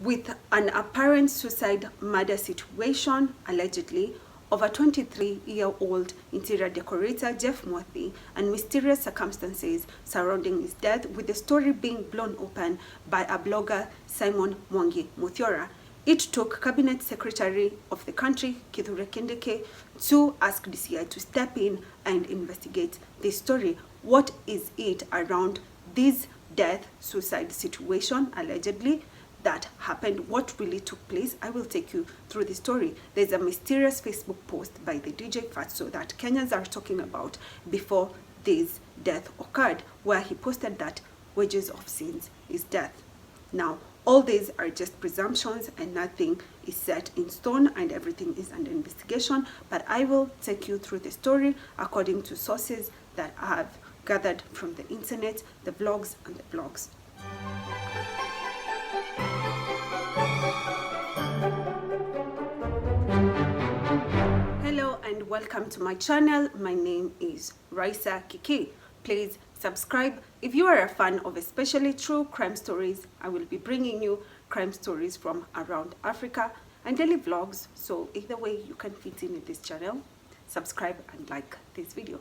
with an apparent suicide murder situation, allegedly, of a 23-year-old interior decorator, Jeff Mwathi, and mysterious circumstances surrounding his death, with the story being blown open by a blogger, Simon Mwangi Muthiora. It took Cabinet Secretary of the country, Kithure Kindiki, to ask DCI to step in and investigate this story. What is it around this death-suicide situation, allegedly, that happened? What really took place? I will take you through the story. There's a mysterious Facebook post by the DJ Fatxo that Kenyans are talking about before this death occurred, where he posted that wages of sins is death. Now, all these are just presumptions and nothing is set in stone and everything is under investigation, but I will take you through the story according to sources that I have gathered from the internet, the vlogs and the blogs. Hello and welcome to my channel. My name is Raisa Kiki. Please subscribe if you are a fan of especially true crime stories. I will be bringing you crime stories from around Africa and daily vlogs, so either way you can fit in this channel. Subscribe and like this video.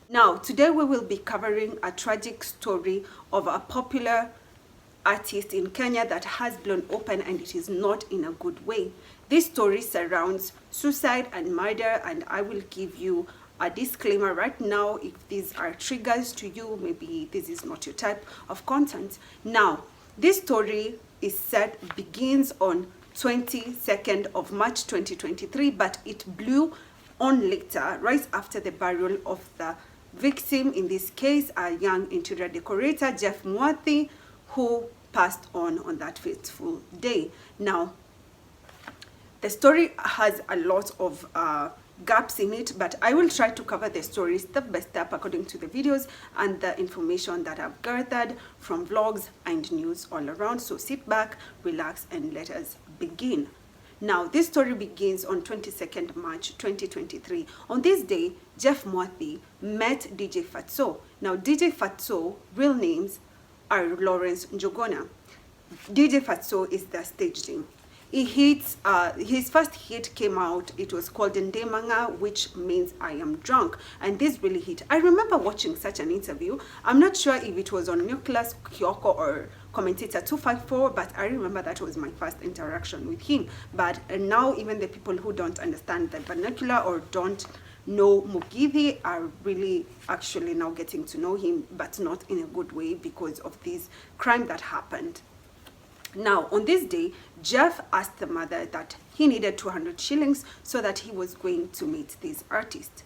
Now, today we will be covering a tragic story of a popular artist in Kenya that has blown open, and it is not in a good way. This story surrounds suicide and murder, and I will give you a disclaimer right now. If these are triggers to you, maybe this is not your type of content. Now, this story begins on 22nd of March 2023, but it blew on later, right after the burial of the victim, in this case a young interior decorator, Jeff Mwathi, who passed on that fateful day. Now, the story has a lot of gaps in it, but I will try to cover the story step by step according to the videos and the information that I've gathered from vlogs and news all around. So sit back, relax, and let us begin. Now, this story begins on 22nd March 2023. On this day, Jeff Mwathi met DJ Fatxo. Now, DJ Fatxo, real names are Lawrence Njogona. DJ Fatxo is the stage name. His first hit came out, it was called Ndemanga, which means I am drunk, and this really hit. I remember watching such an interview. I'm not sure if it was on Nicholas Kioko or Commentator 254, but I remember that was my first interaction with him. But now even the people who don't understand the vernacular or don't know Mugithi are really actually now getting to know him, but not in a good way because of this crime that happened. Now, on this day, Jeff asked the mother that he needed 200 shillings so that he was going to meet this artist.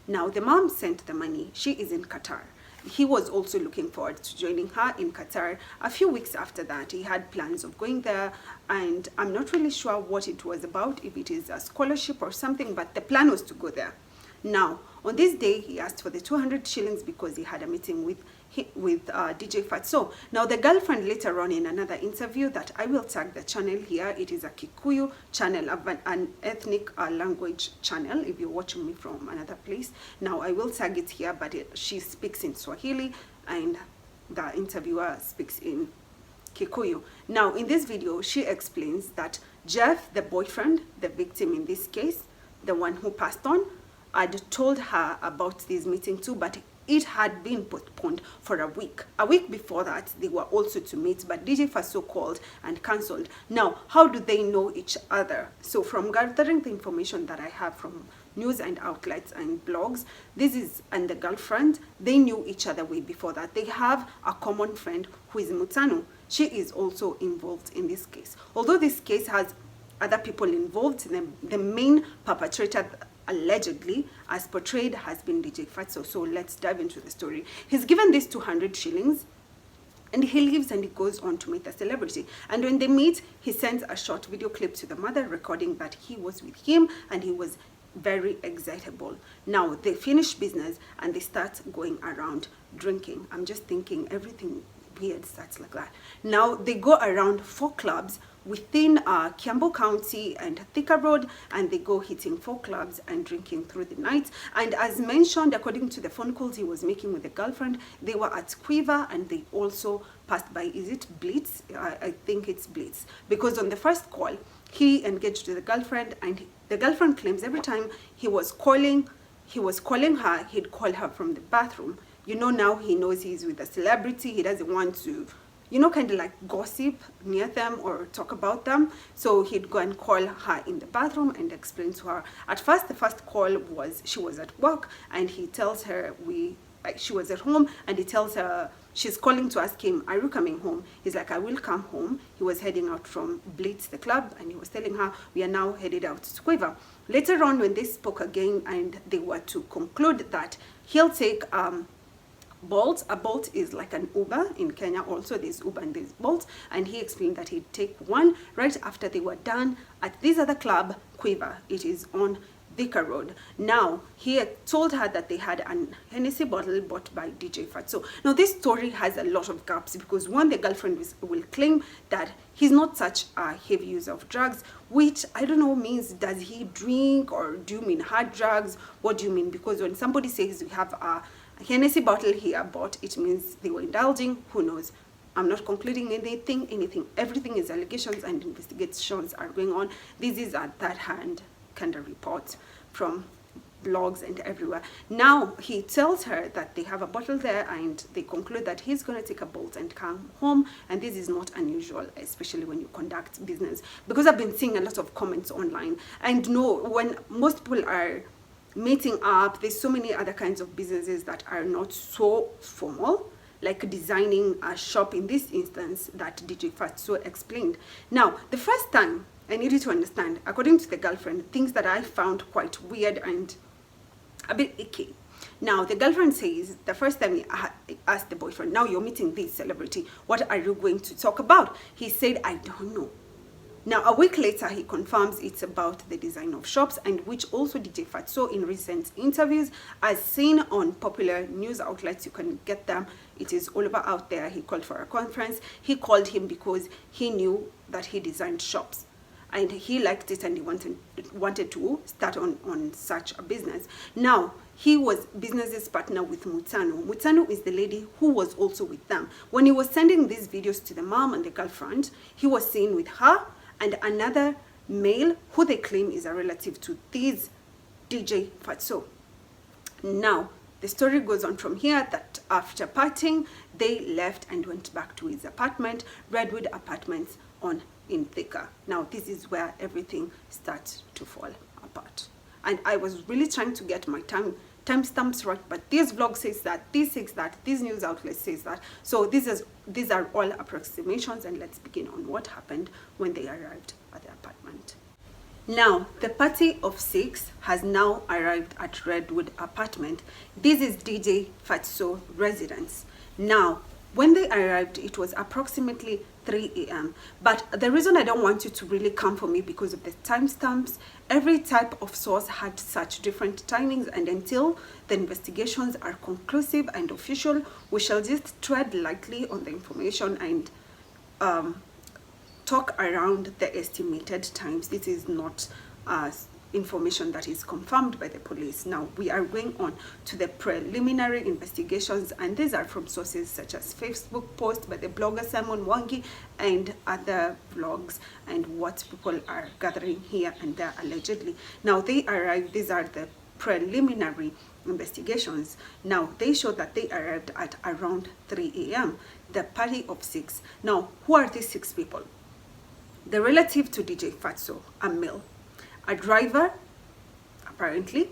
Now, the mom sent the money. She is in Qatar. He was also looking forward to joining her in Qatar. A few weeks after that, he had plans of going there, and I'm not really sure what it was about, if it is a scholarship or something, but the plan was to go there. Now, on this day, he asked for the 200 shillings because he had a meeting with DJ Fatxo. Now, the girlfriend later on in another interview that I will tag the channel here, it is a Kikuyu channel, an ethnic language channel, if you're watching me from another place. Now, I will tag it here, but she speaks in Swahili and the interviewer speaks in Kikuyu. Now, in this video, she explains that Jeff, the boyfriend, the victim in this case, the one who passed on, had told her about this meeting too, but it had been postponed for a week. A week before that, they were also to meet, but DJ Fatxo called and cancelled. Now, how do they know each other? So from gathering the information that I have from news and outlets and blogs, and the girlfriend, they knew each other way before that. They have a common friend who is Mutano. She is also involved in this case. Although this case has other people involved, the main perpetrator, allegedly, as portrayed, has been DJ Fatxo. So let's dive into the story. He's given this 200 shillings and he leaves and he goes on to meet a celebrity. And when they meet, he sends a short video clip to the mother recording that he was with him and he was very excitable. Now, they finish business and they start going around drinking. I'm just thinking everything weird starts like that. Now, they go around 4 clubs within Kiambu County and Thika Road, and they go hitting 4 clubs and drinking through the night. And as mentioned, according to the phone calls he was making with the girlfriend, they were at Quiver, and they also passed by, is it Blitz? I think it's Blitz, because on the first call he engaged with the girlfriend, and the girlfriend claims every time he was calling her, he'd call her from the bathroom. You know, now he knows he's with a celebrity, he doesn't want to, you know, kind of like gossip near them or talk about them. So he'd go and call her in the bathroom and explain to her. At first, the first call was she was at work, and he tells her she was at home, and he tells her, she's calling to ask him, are you coming home? He's like, I will come home. He was heading out from Blitz, the club, and he was telling her, we are now headed out to Quiver. Later on, when they spoke again and they were to conclude that he'll take Bolt. A Bolt is like an Uber in Kenya. Also, there's Uber and there's Bolt, and he explained that he'd take one right after they were done at this other club, Quiver. It is on Thika Road. Now, he had told her that they had an Hennessy bottle bought by DJ Fatxo. Now, this story has a lot of gaps because, one, the girlfriend will claim that he's not such a heavy user of drugs, which I don't know means, does he drink, or do you mean hard drugs? What do you mean? Because when somebody says we have a Hennessy bottle here bought, it means they were indulging. Who knows? I'm not concluding anything. Everything is allegations, and investigations are going on. This is a third-hand kind of report from blogs and everywhere. Now he tells her that they have a bottle there, and they conclude that he's going to take a Bolt and come home. And this is not unusual, especially when you conduct business, because I've been seeing a lot of comments online. And no, when most people are meeting up, there's so many other kinds of businesses that are not so formal, like designing a shop in this instance that DJ Fatxo explained. Now, the first time, I need you to understand, according to the girlfriend, things that I found quite weird and a bit icky. Now, the girlfriend says the first time he asked the boyfriend, now you're meeting this celebrity, what are you going to talk about? He said, I don't know. Now, a week later, he confirms it's about the design of shops, and which also DJ Fatxo in recent interviews as seen on popular news outlets. You can get them. It is all over out there. He called for a conference. He called him because he knew that he designed shops, and he liked it, and he wanted to start on such a business. Now, he was business partner with Mutano. Mutano is the lady who was also with them. When he was sending these videos to the mom and the girlfriend, he was seen with her and another male who they claim is a relative to this DJ Fatxo. Now, the story goes on from here that after partying, they left and went back to his apartment, Redwood Apartments in Thika. Now, this is where everything starts to fall apart. And I was really trying to get my timestamps right, but this vlog says that, this says that, this news outlet says that. So these are all approximations, and let's begin on what happened when they arrived at the apartment. Now, the party of 6 has now arrived at Redwood Apartment. This is DJ Fatxo residence. Now, when they arrived, it was approximately 3 a.m. But the reason I don't want you to really come for me because of the timestamps, every type of source had such different timings, and until the investigations are conclusive and official, we shall just tread lightly on the information and talk around the estimated times. This is not information that is confirmed by the police. Now, we are going on to the preliminary investigations, and these are from sources such as Facebook posts by the blogger Simon Mwangi and other vlogs, and what people are gathering here and there allegedly. Now, they arrived, these are the preliminary investigations. Now, they show that they arrived at around 3 a.m. the party of 6. Now, who are these 6 people? The relative to DJ Fatxo, a male, a driver, apparently,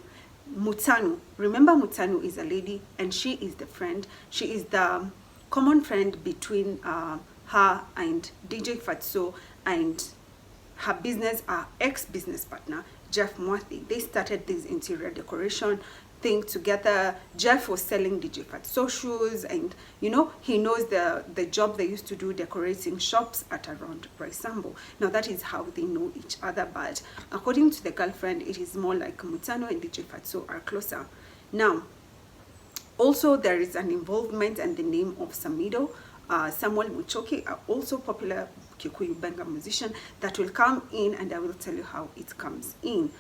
Mutano. Remember, Mutano is a lady, and she is the friend. She is the common friend between her and DJ Fatxo, and her business, ex-business partner, Jeff Mwathi. They started this interior decoration thing together. Jeff was selling DJ Fatxo shoes, and you know, he knows the job they used to do decorating shops at around Raisambo. Now, that is how they know each other, but according to the girlfriend, it is more like Mutano and DJ Fatxo are closer. Now, also there is an involvement and the name of Samido, Samuel Muchoki, are also popular Kikuyu Benga musician that will come in, and I will tell you how it comes in.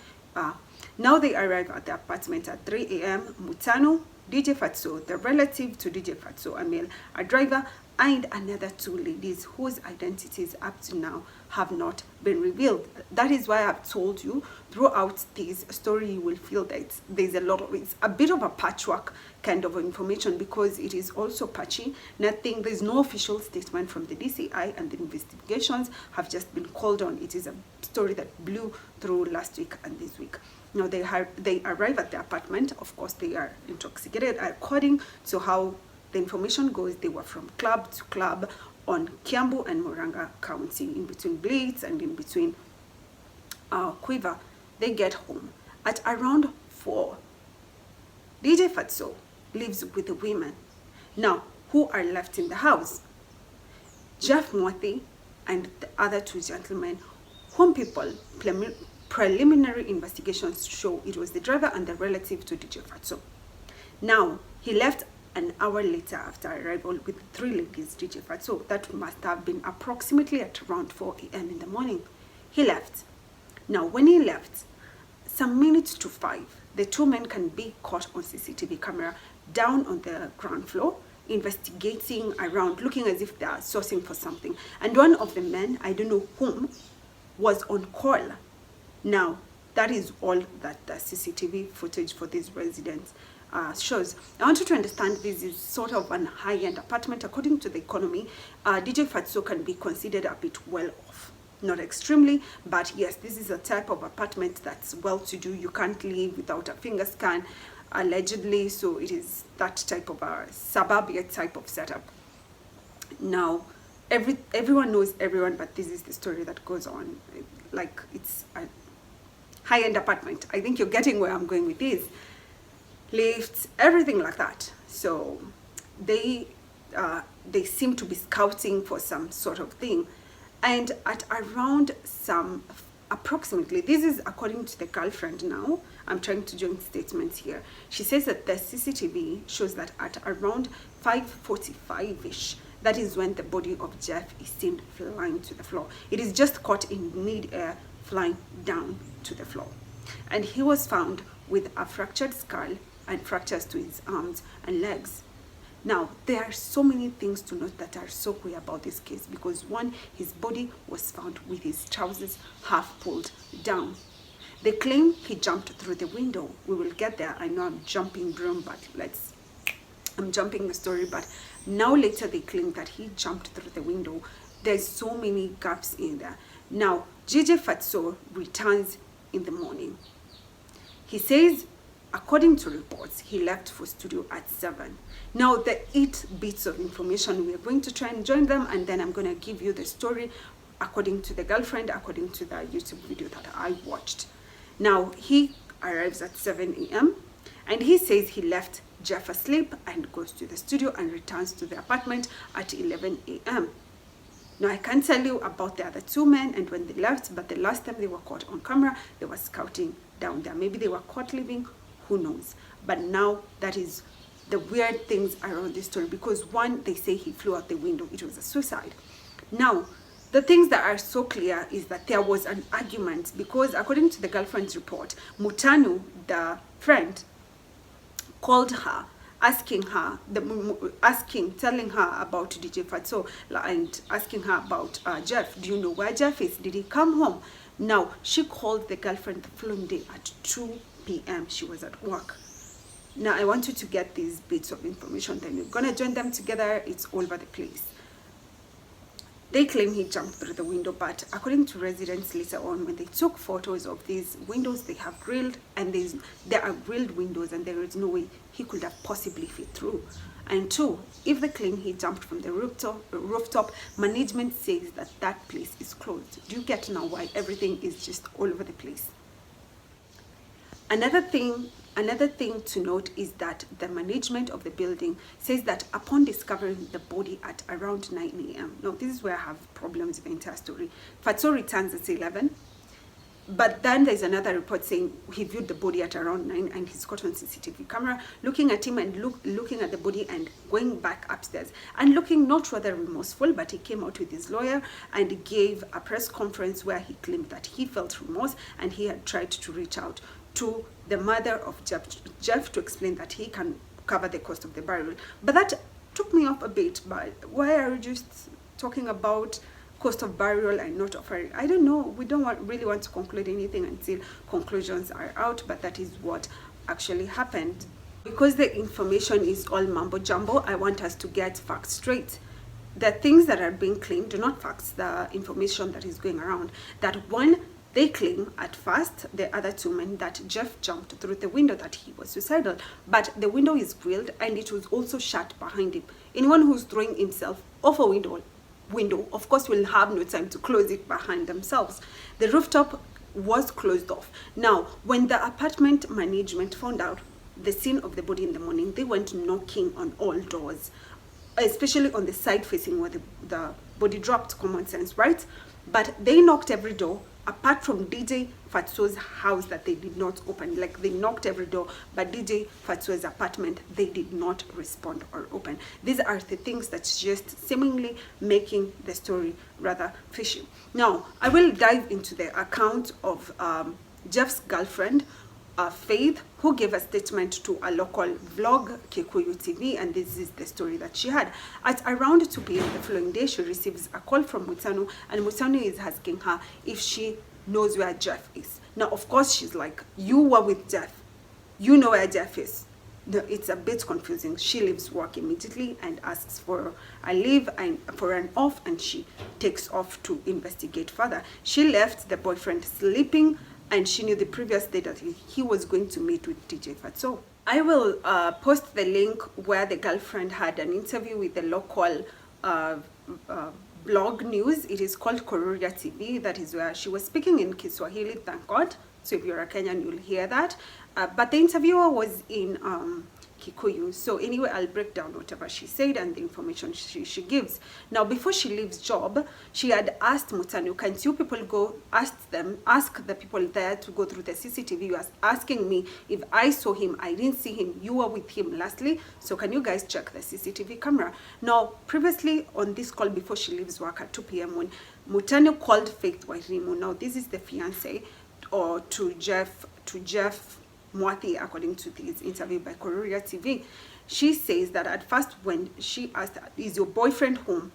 Now they arrive at the apartment at 3 a.m. Mutano, DJ Fatxo, the relative to DJ Fatxo, a male, a driver, and another 2 ladies whose identities up to now have not been revealed. That is why I've told you throughout this story you will feel that there's a lot of, it's a bit of a patchwork kind of information, because it is also patchy. There's no official statement from the DCI, and the investigations have just been called on. It is a story that blew through last week and this week. Now they arrive at the apartment. Of course, they are intoxicated. According to how the information goes, they were from club to club on Kiambu and Murang'a County, in between Blitz and in between Quiver. They get home at around 4. DJ Fatxo lives with the women. Now, who are left in the house? Jeff Mwathi and the other 2 gentlemen, whom people preliminary investigations show it was the driver and the relative to DJ Fatxo. Now, he left an hour later after arrival with 3 ladies, DJ Fatxo. That must have been approximately at around 4 a.m. in the morning. He left. Now, when he left, some minutes to 5, the 2 men can be caught on CCTV camera down on the ground floor, investigating around, looking as if they are sourcing for something. And one of the men, I don't know whom, was on call. Now, that is all that the CCTV footage for these residents shows. I want you to understand this is sort of an high-end apartment. According to the economy, DJ Fatxo can be considered a bit well off. Not extremely, but yes, this is a type of apartment that's well-to-do. You can't live without a finger scan, allegedly. So it is that type of a suburbia type of setup. Now, everyone knows everyone, but this is the story that goes on. Like, it's a high-end apartment. I think you're getting where I'm going with this. Lifts, everything like that. So they seem to be scouting for some sort of thing. And at around approximately, this is according to the girlfriend now, I'm trying to join statements here. She says that the CCTV shows that at around 5:45-ish, that is when the body of Jeff is seen flying to the floor. It is just caught in mid-air, flying down to the floor. And he was found with a fractured skull and fractures to his arms and legs. Now, there are so many things to note that are so queer about this case, because one, his body was found with his trousers half pulled down. They claim he jumped through the window. We will get there. I know I'm jumping broom, but I'm jumping the story. But now later they claim that he jumped through the window. There's so many gaps in there. Now, DJ Fatxo returns in the morning. He says, according to reports, he left for studio at 7. Now, the 8 bits of information, we are going to try and join them, and then I'm going to give you the story according to the girlfriend, according to the YouTube video that I watched. Now, he arrives at 7 a.m. and he says he left Jeff asleep and goes to the studio and returns to the apartment at 11 a.m. Now, I can't tell you about the other 2 men and when they left, but the last time they were caught on camera, they were scouting down there. Maybe they were caught leaving, who knows? But now that is the weird things around this story, because one, they say he flew out the window. It was a suicide. Now, the things that are so clear is that there was an argument, because according to the girlfriend's report, Mutanu, the friend, called her, telling her about DJ Fatxo and asking her about Jeff. Do you know where Jeff is? Did he come home? Now, she called the girlfriend the following day at 2 p.m. She was at work. Now, I want you to get these bits of information, then you're gonna join them together. It's all over the place. They claim he jumped through the window, but according to residents later on, when they took photos of these windows, they have grilled, and there are grilled windows, and there is no way he could have possibly fit through. And 2, if they claim he jumped from the rooftop, management says that that place is closed. Do you get now why everything is just all over the place? Another thing to note is that the management of the building says that upon discovering the body at around 9 a.m. Now, this is where I have problems with the entire story. Fatxo returns at 11. But then there's another report saying he viewed the body at around 9 and he's caught on CCTV camera looking at him and looking at the body and going back upstairs and looking not rather remorseful, but he came out with his lawyer and gave a press conference where he claimed that he felt remorse and he had tried to reach out to the mother of Jeff to explain that he can cover the cost of the burial. But that took me off a bit. But why are you just talking about cost of burial and not offering? I don't know. We don't really want to conclude anything until conclusions are out, but that is what actually happened. Because the information is all mumbo jumbo, I want us to get facts straight. The things that are being claimed are not facts, the information that is going around. That one, they claim at first, the other two men, that Jeff jumped through the window, that he was suicidal. But the window is grilled and it was also shut behind him. Anyone who's throwing himself off a window, of course, will have no time to close it behind themselves. The rooftop was closed off. Now, when the apartment management found out the scene of the body in the morning, they went knocking on all doors, especially on the side facing where the body dropped. Common sense, right? But they knocked every door apart from DJ Fatxo's house that they did not open. Like, they knocked every door, but DJ Fatxo's apartment, they did not respond or open. These are the things that's just seemingly making the story rather fishy. Now, I will dive into the account of Jeff's girlfriend, Faith, who gave a statement to a local vlog, Kikuyu TV, and this is the story that she had. At around 2 p.m. the following day, she receives a call from Mutanu, and Mutanu is asking her if she knows where Jeff is. Now, of course, she's like, you were with Jeff. You know where Jeff is. It's a bit confusing. She leaves work immediately and asks for a leave and for an off, and she takes off to investigate further. She left the boyfriend sleeping, and she knew the previous day that he was going to meet with DJ Fatxo. I will post the link where the girlfriend had an interview with the local blog news. It is called Kururia TV. That is where she was speaking in Kiswahili, thank God. So if you're a Kenyan, you'll hear that. But the interviewer was in Kikuyu. So anyway, I'll break down whatever she said and the information she gives. Now, before she leaves job, she had asked Mutanu, can't you people go ask the people there to go through the CCTV? You are asking me if I saw him. I didn't see him. You were with him lastly. So can you guys check the CCTV camera? Now, previously on this call before she leaves work at 2 p.m. when Mutanu called Faith Wairimu. Now, this is the fiance or to Jeff Mwathi, according to this interview by Kururia TV. She says that at first when she asked, is your boyfriend home?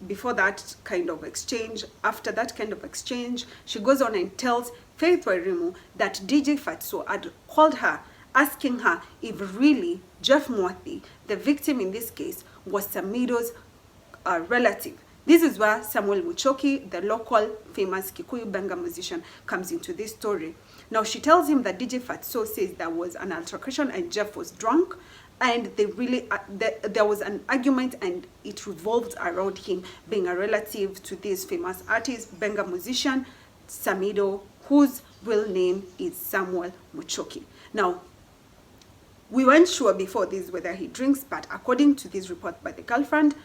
Before that kind of exchange, after that kind of exchange, she goes on and tells Faith Wairimu that DJ Fatxo had called her, asking her if really Jeff Mwathi, the victim in this case, was Samido's relative. This is where Samuel Muchoki, the local famous Kikuyu Benga musician, comes into this story. Now, she tells him that DJ Fatxo says there was an altercation and Jeff was drunk, and they really there was an argument and it revolved around him being a relative to this famous artist, Benga musician, Samido, whose real name is Samuel Muchoki. Now, we weren't sure before this whether he drinks, but according to this report by the girlfriend,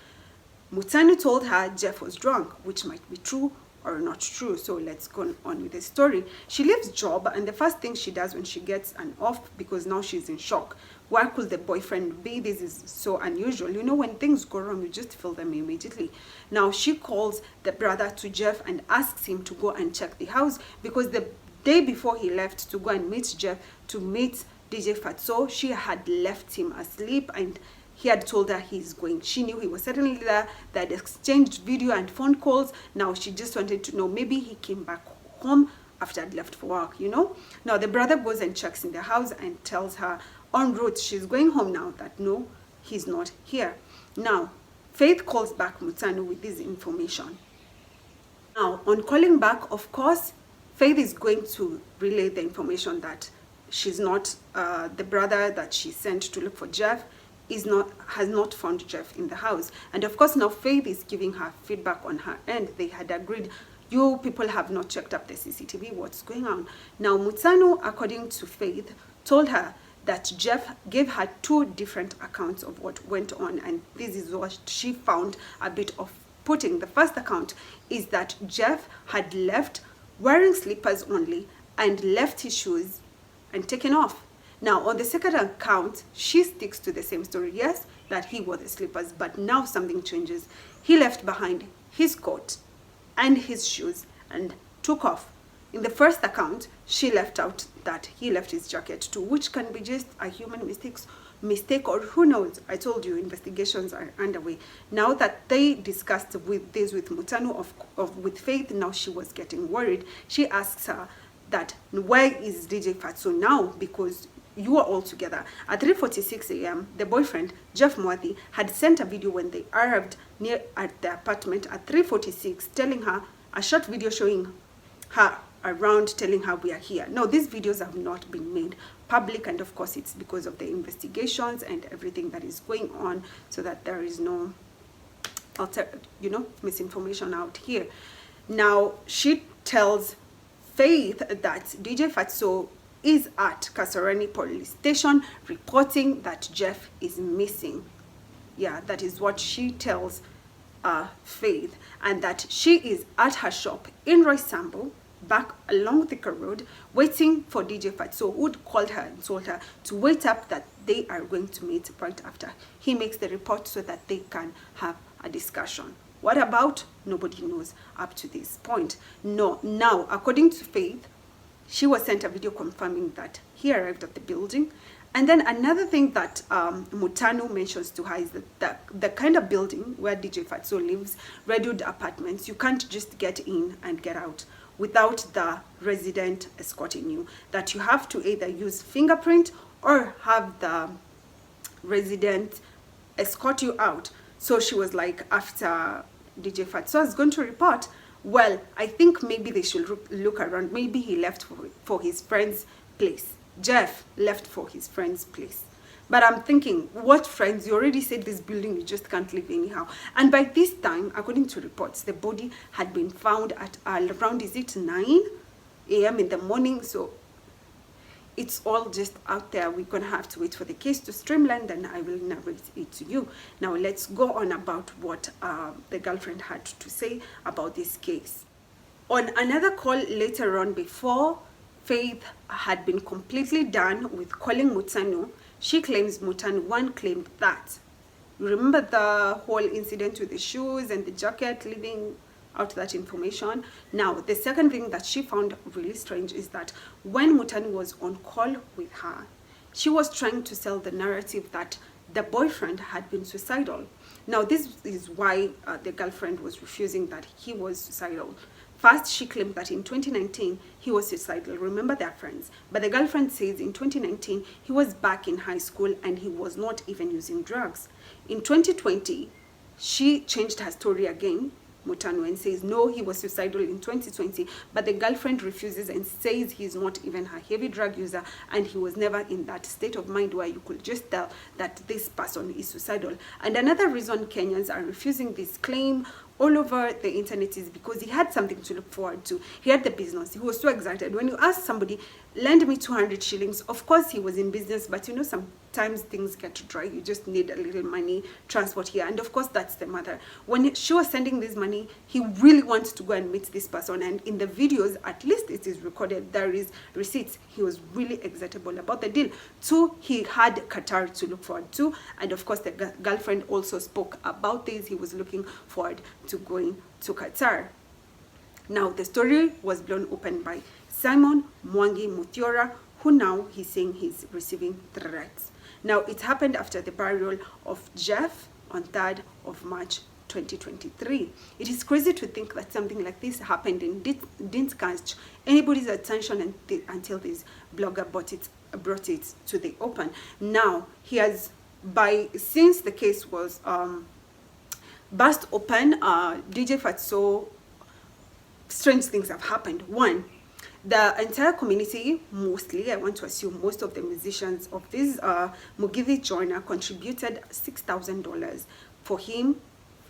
Mutanu told her Jeff was drunk, which might be true or not true. So let's go on with the story. She leaves job, and the first thing she does when she gets an off, because now she's in shock, where could the boyfriend be? This is so unusual. You know, when things go wrong, you just feel them immediately. Now she calls the brother to Jeff and asks him to go and check the house, because the day before he left to go and meet Jeff, to meet DJ Fatxo, she had left him asleep and he had told her he's going. She knew he was certainly there. They had exchanged video and phone calls. Now she just wanted to know, maybe he came back home after I'd left for work, you know. Now the brother goes and checks in the house and tells her en route she's going home now that no, he's not here. Now Faith calls back Mutanu with this information. Now on calling back, of course, Faith is going to relay the information that she's not, the brother that she sent to look for Jeff has not found Jeff in the house. And of course now Faith is giving her feedback on her end. They had agreed, you people have not checked up the CCTV, what's going on? Now Mutanu, according to Faith, told her that Jeff gave her 2 different accounts of what went on, and this is what she found a bit off-putting. The first account is that Jeff had left wearing slippers only, and left his shoes and taken off. Now, on the second account, she sticks to the same story. Yes, that he wore the slippers, but now something changes. He left behind his coat and his shoes and took off. In the first account, she left out that he left his jacket too, which can be just a human mistake, or who knows. I told you investigations are underway. Now that they discussed with Mutanu with Faith, now she was getting worried. She asks her that, where is DJ Fatxo now, because you are all together. At 3:46 a.m., the boyfriend, Jeff Mwathi, had sent a video when they arrived near at the apartment at 3:46, telling her, a short video showing her around, telling her, we are here. Now, these videos have not been made public, and of course it's because of the investigations and everything that is going on, so that there is no misinformation out here. Now, she tells Faith that DJ Fatxo is at Kasarani police station reporting that Jeff is missing. Yeah, that is what she tells Faith, and that she is at her shop in Roysambu, back along Thika Road, waiting for DJ Fatxo, who would called her and told her to wait up, that they are going to meet right after he makes the report, so that they can have a discussion. What about? Nobody knows up to this point. No. Now, according to Faith, she was sent a video confirming that he arrived at the building. And then another thing that Mutanu mentions to her is that the kind of building where DJ Fatxo lives, Redwood Apartments, you can't just get in and get out without the resident escorting you. That you have to either use fingerprint or have the resident escort you out. So she was like, after DJ Fatxo is going to report, well, I think maybe they should look around. Maybe he left for his friend's place. Jeff left for his friend's place. But I'm thinking, what friends? You already said this building, you just can't live anyhow. And by this time, according to reports, the body had been found at around, is it 9 a.m. in the morning? So it's all just out there. We're gonna have to wait for the case to streamline, and I will narrate it to you. Now let's go on about what the girlfriend had to say about this case. On another call later on, before Faith had been completely done with calling Mutanu, she claims Mutanu claimed that. Remember the whole incident with the shoes and the jacket, leaving out that information? Now, the second thing that she found really strange is that when Mutanu was on call with her, she was trying to sell the narrative that the boyfriend had been suicidal. Now, this is why the girlfriend was refusing that he was suicidal. First, she claimed that in 2019, he was suicidal. Remember, they're friends. But the girlfriend says in 2019, he was back in high school and he was not even using drugs. In 2020, she changed her story again, Mutanu, and says, no, he was suicidal in 2020. But the girlfriend refuses and says he's not even a heavy drug user, and he was never in that state of mind where you could just tell that this person is suicidal. And another reason Kenyans are refusing this claim all over the internet is because he had something to look forward to. He had the business. He was so excited. When you ask somebody, lend me 200 shillings, of course he was in business, but you know, sometimes things get dry. You just need a little money, transport here. And of course, that's the matter. When she was sending this money, he really wants to go and meet this person. And in the videos, at least it is recorded, there is receipts. He was really excitable about the deal. Two, he had Qatar to look forward to. And of course, the girlfriend also spoke about this. He was looking forward to going to Qatar. Now, the story was blown open by Simon Mwangi Mutiora, who now he's saying he's receiving threats. Now, it happened after the burial of Jeff on 3rd of March 2023. It is crazy to think that something like this happened and didn't catch anybody's attention until this blogger brought it to the open. Now, he has, since the case was burst open, DJ Fatxo, strange things have happened. One, the entire community, mostly, I want to assume most of the musicians of this Mugithi joiner contributed $6,000 for him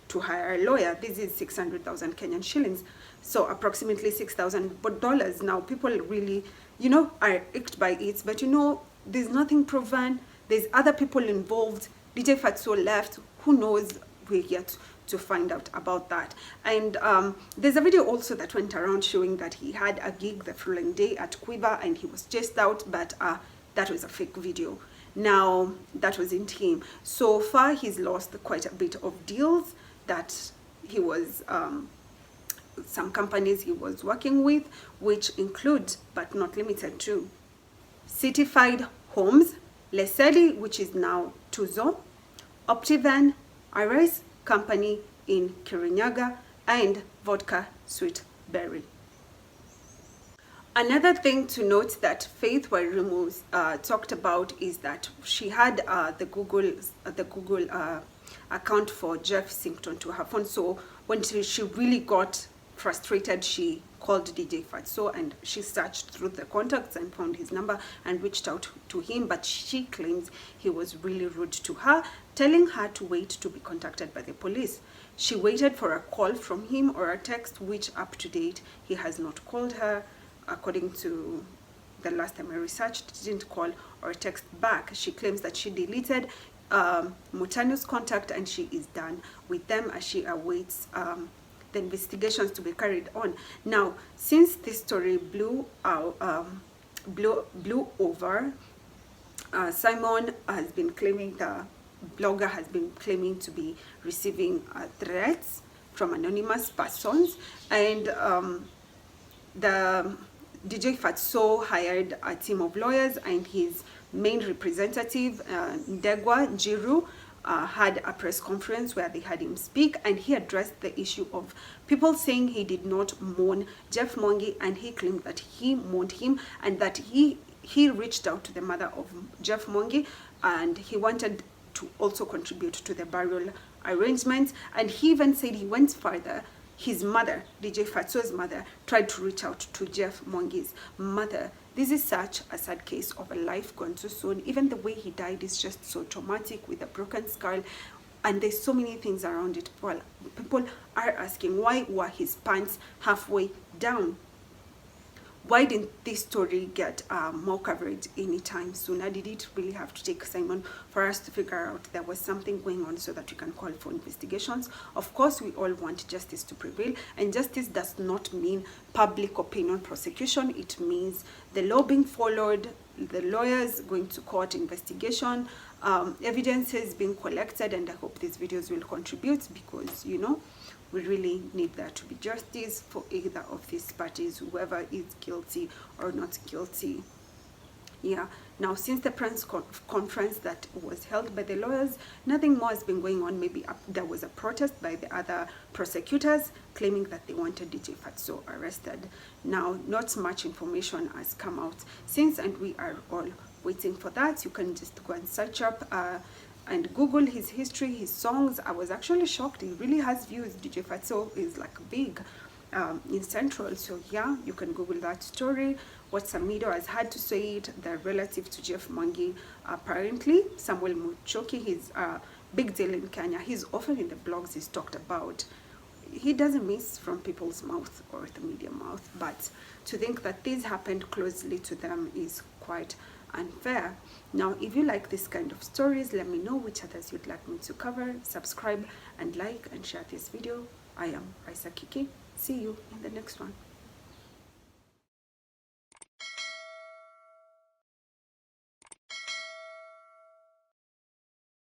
to hire a lawyer. This is 600,000 Kenyan shillings, so approximately $6,000. Now, people really, you know, are icked by it, but you know, there's nothing proven. There's other people involved. DJ Fatxo left. Who knows? We're yet to find out about that. And there's a video also that went around showing that he had a gig the following day at Quiver and he was chased out, but that was a fake video. Now, that wasn't him. So far, he's lost quite a bit of deals that he was, some companies he was working with, which include, but not limited to, Certified Homes, Lesedi, which is now Tuzo, Optivan, Iris Company in Kirinyaga, and Vodka Sweet Berry. Another thing to note that Faith Wairimu talked about is that she had the Google account for Jeff synced onto her phone. So when she really got frustrated, she called DJ Fatxo and she searched through the contacts and found his number and reached out to him. But she claims he was really rude to her, telling her to wait to be contacted by the police. She waited for a call from him or a text, which up to date he has not called her. According to the last time I researched, didn't call or text back. She claims that she deleted Mutanu's contact and she is done with them as she awaits the investigations to be carried on. Now, since this story blew over, Simon has been claiming, the blogger has been claiming to be receiving threats from anonymous persons, and the DJ Fatxo hired a team of lawyers, and his main representative, Ndegwa Njiru, had a press conference where they had him speak, and he addressed the issue of people saying he did not mourn Jeff Mwathi, and he claimed that he mourned him and that he reached out to the mother of Jeff Mwathi and he wanted to also contribute to the burial arrangements. And he even said he went further. His mother, DJ Fatxo's mother, tried to reach out to Jeff Mwathi's mother. This is such a sad case of a life gone too soon. Even the way he died is just so traumatic, with a broken skull, and there's so many things around it. Well, people are asking, why were his pants halfway down? Why didn't this story get more coverage anytime sooner? Did it really have to take Simon for us to figure out there was something going on so that we can call for investigations? Of course, we all want justice to prevail, and justice does not mean public opinion prosecution. It means the law being followed, the lawyers going to court, investigation, evidences being collected, and I hope these videos will contribute, because, you know, we really need there to be justice for either of these parties, whoever is guilty or not guilty. Yeah. Now, since the press conference that was held by the lawyers, nothing more has been going on. Maybe there was a protest by the other prosecutors claiming that they wanted DJ Fatxo arrested. Now, not much information has come out since, and we are all waiting for that. You can just go and search up and Google his history, his songs. I was actually shocked. He really has views. DJ Fatxo is like big in Central. So yeah, you can Google that story. What Samido has had to say it, the relative to Jeff Mwathi, apparently Samuel Muchoki, he's a big deal in Kenya. He's often in the blogs he's talked about. He doesn't miss from people's mouth or the media mouth, but to think that this happened closely to them is quite unfair. Now, if you like this kind of stories, let me know which others you'd like me to cover. Subscribe and like and share this video. I am Raisa Kiki. See you in the next one.